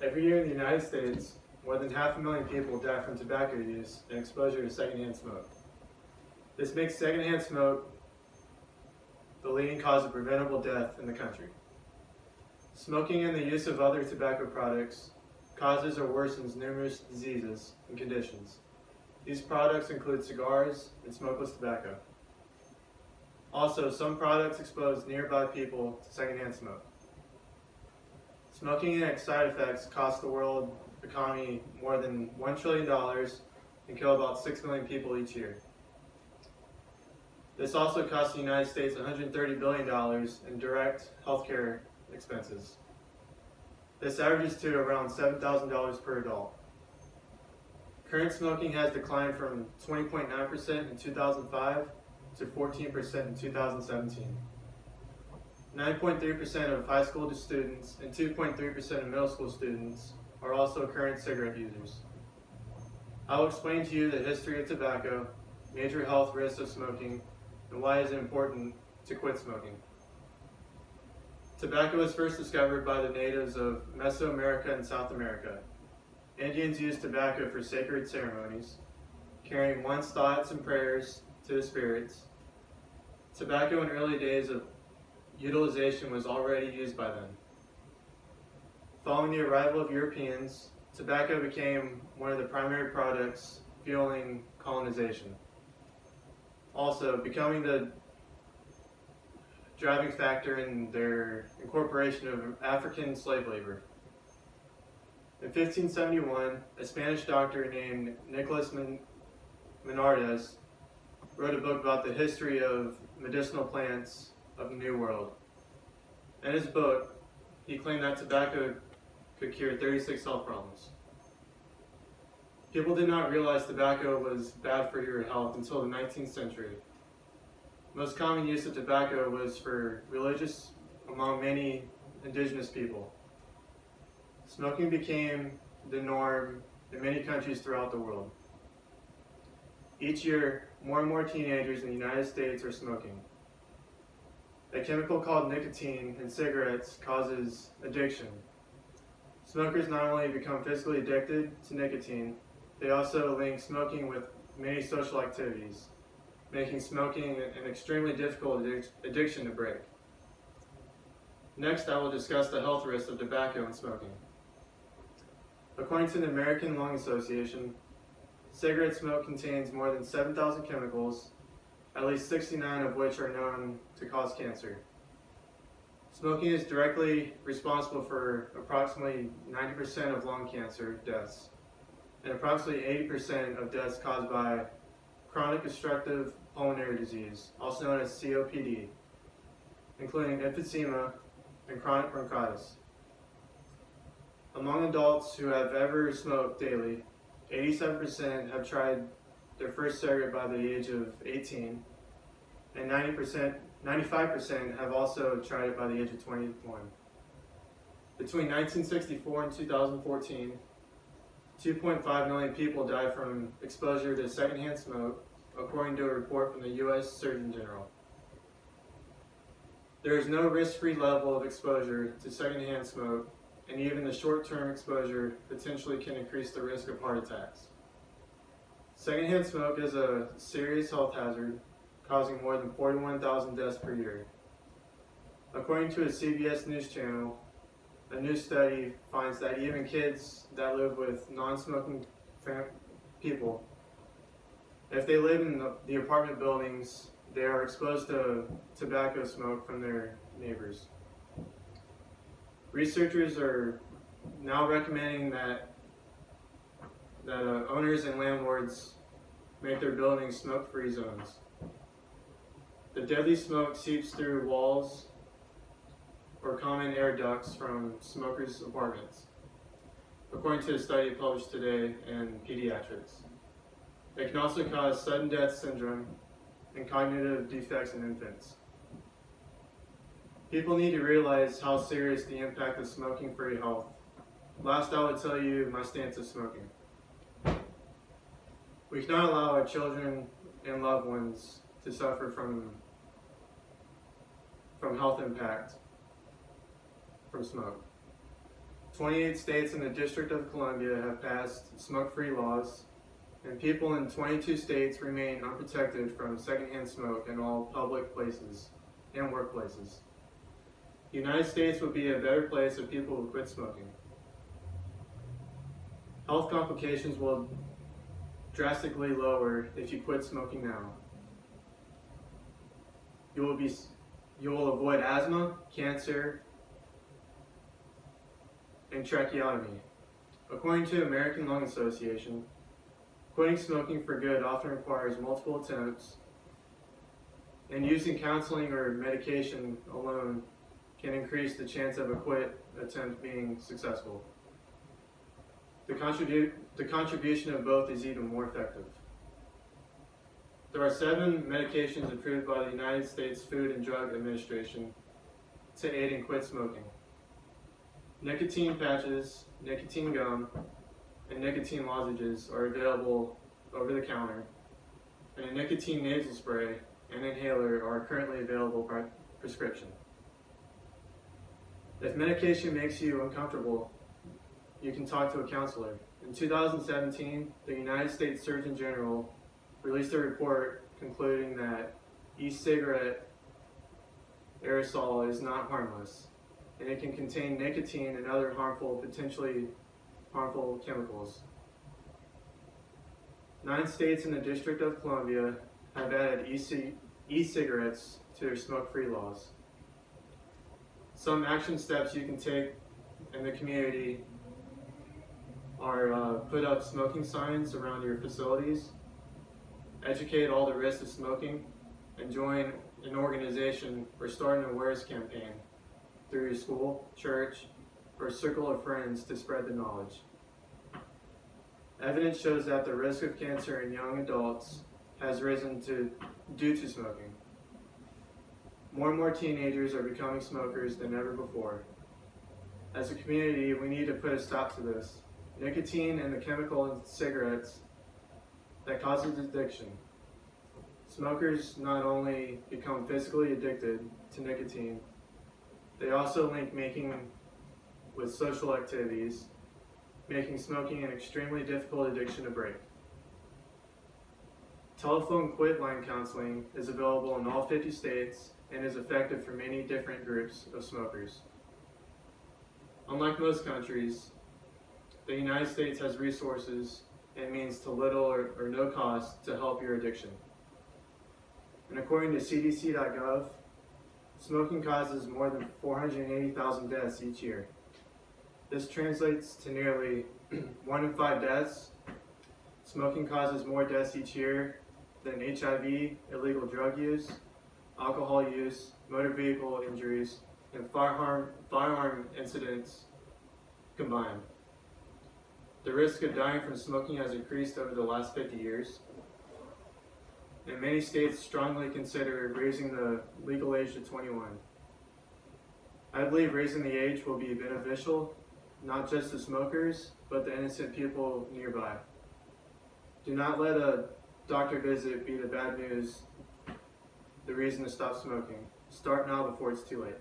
Every year in the United States, more than 500,000 people die from tobacco use and exposure to secondhand smoke. This makes secondhand smoke the leading cause of preventable death in the country. Smoking and the use of other tobacco products causes or worsens numerous diseases and conditions. These products include cigars and smokeless tobacco. Also, some products expose nearby people to secondhand smoke. Smoking and its side effects cost the world economy more than $1 trillion and kill about 6 million people each year. This also costs the United States $130 billion in direct healthcare expenses. This averages to around $7,000 per adult. Current smoking has declined from 20.9% in 2005 to 14% in 2017. 9.3% of high school students and 2.3% of middle school students are also current cigarette users. I will explain to you the history of tobacco, major health risks of smoking, and why it is important to quit smoking. Tobacco was first discovered by the natives of Mesoamerica and South America. Indians used tobacco for sacred ceremonies, carrying one's thoughts and prayers to the spirits. Tobacco in early days of utilization was already used by them. Following the arrival of Europeans, tobacco became one of the primary products fueling colonization. Also, becoming the driving factor in their incorporation of African slave labor. In 1571, a Spanish doctor named Nicolas Menardez wrote a book about the history of medicinal plants of the New World. In his book, he claimed that tobacco could cure 36 health problems. People did not realize tobacco was bad for your health until the 19th century. Most common use of tobacco was for religious among many indigenous people. Smoking became the norm in many countries throughout the world. Each year, more and more teenagers in the United States are smoking. A chemical called nicotine in cigarettes causes addiction. Smokers not only become physically addicted to nicotine, they also link smoking with many social activities, making smoking an extremely difficult addiction to break. Next, I will discuss the health risks of tobacco and smoking. According to the American Lung Association, cigarette smoke contains more than 7,000 chemicals, at least 69 of which are known to cause cancer. Smoking is directly responsible for approximately 90% of lung cancer deaths, and approximately 80% of deaths caused by chronic obstructive pulmonary disease, also known as COPD, including emphysema and chronic bronchitis. Among adults who have ever smoked daily, 87% have tried their first cigarette by the age of 18, and 95% have also tried it by the age of 21. Between 1964 and 2014, 2.5 million people died from exposure to secondhand smoke, according to a report from the U.S. Surgeon General. There is no risk-free level of exposure to secondhand smoke, and even the short-term exposure potentially can increase the risk of heart attacks. Secondhand smoke is a serious health hazard, causing more than 41,000 deaths per year. According to a CBS News channel, a new study finds that even kids that live with non-smoking people, if they live in the apartment buildings, they are exposed to tobacco smoke from their neighbors. Researchers are now recommending that owners and landlords make their buildings smoke-free zones. The deadly smoke seeps through walls or common air ducts from smokers' apartments, according to a study published today in Pediatrics. It can also cause sudden death syndrome and cognitive defects in infants. People need to realize how serious the impact of smoking for your health. Last, I would tell you my stance of smoking. We cannot allow our children and loved ones to suffer from health impact from smoke. 28 states and the District of Columbia have passed smoke-free laws, and people in 22 states remain unprotected from secondhand smoke in all public places and workplaces. The United States would be a better place if people would quit smoking. Health complications will drastically lower if you quit smoking now. You will avoid asthma, cancer, and tracheotomy. According to the American Lung Association, quitting smoking for good often requires multiple attempts, and using counseling or medication alone can increase the chance of a quit attempt being successful. The contribution of both is even more effective. There are 7 medications approved by the United States Food and Drug Administration to aid in quit smoking. Nicotine patches, nicotine gum, and nicotine lozenges are available over the counter, and a nicotine nasal spray and inhaler are currently available by prescription. If medication makes you uncomfortable, you can talk to a counselor. In 2017, the United States Surgeon General released a report concluding that e-cigarette aerosol is not harmless, and it can contain nicotine and other potentially harmful chemicals. 9 states and the District of Columbia have added e-cigarettes to their smoke-free laws. Some action steps you can take in the community are put up smoking signs around your facilities, educate all the risks of smoking, and join an organization or start an awareness campaign through your school, church, or circle of friends to spread the knowledge. Evidence shows that the risk of cancer in young adults has risen due to smoking. More and more teenagers are becoming smokers than ever before. As a community, we need to put a stop to this. Nicotine and the chemical in cigarettes that causes addiction. Smokers not only become physically addicted to nicotine, they also link smoking with social activities, making smoking an extremely difficult addiction to break. Telephone quit line counseling is available in all 50 states and is effective for many different groups of smokers. Unlike most countries, the United States has resources and means to little or no cost to help your addiction. And according to CDC.gov, smoking causes more than 480,000 deaths each year. This translates to nearly 1 in 5 deaths. Smoking causes more deaths each year than HIV, illegal drug use, alcohol use, motor vehicle injuries, and firearm incidents combined. The risk of dying from smoking has increased over the last 50 years, and many states strongly consider raising the legal age to 21. I believe raising the age will be beneficial, not just to smokers, but the innocent people nearby. Do not let a doctor visit be the bad news, the reason to stop smoking. Start now before it's too late.